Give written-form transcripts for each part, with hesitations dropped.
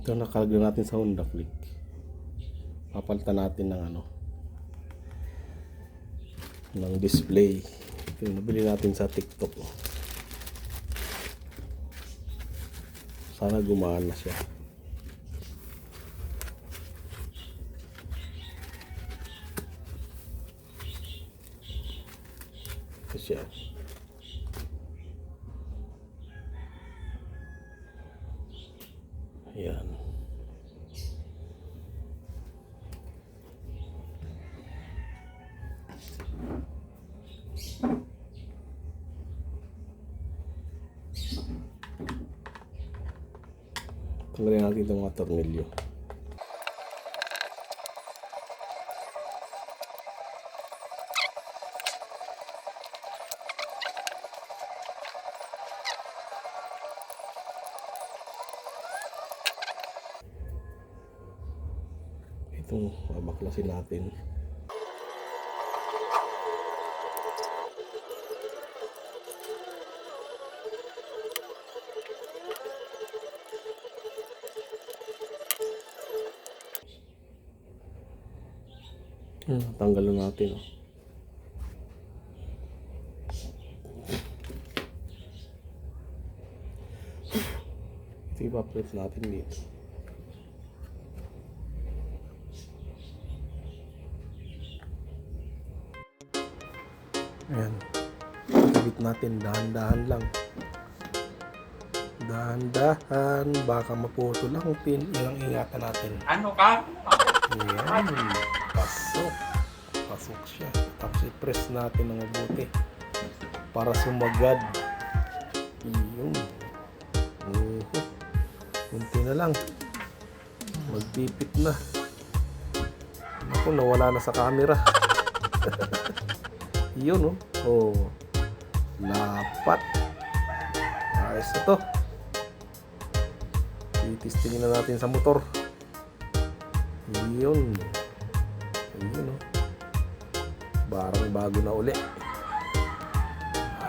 Ito nakalagay natin sa Honda Click. Papalitan natin ng ng display. Ito yung nabili natin sa TikTok. Sana gumana siya. Ito siya. Ayan. Tanggalin natin itong mga tornilyo. Itong babaklasin natin. Tanggalin natin. Ito ipa-press natin dito. Ayan. Ikabit natin. Dahan-dahan lang. Dahan-dahan. Baka maputol lang ang pin. Ingatan natin. Ano ka? Ayan. Pasok. Pasok siya. Tapos i-press natin ng mabuti para sumagad. Iyon. Kunti na lang. Magpipit na. Ako, nawala na sa camera. Iyon, oh. Lapat. Ayos na to. Itistingin na natin sa motor. Iyon. Ayun, oh. Barang bago na uli.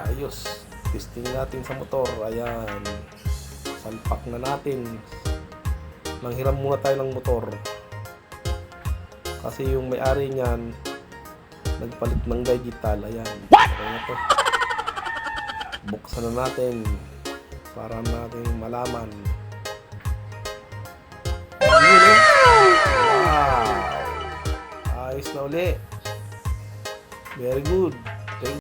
Ayos. Testing natin sa motor. Ayan. Salpak na natin. Nanghiram muna tayo ng motor. Kasi yung may-ari niyan nagpalit ng digital. Ayan. Okay na to. Buksan na natin para natin malaman. Ayun, eh. Wow. Ayos na uli. Very good.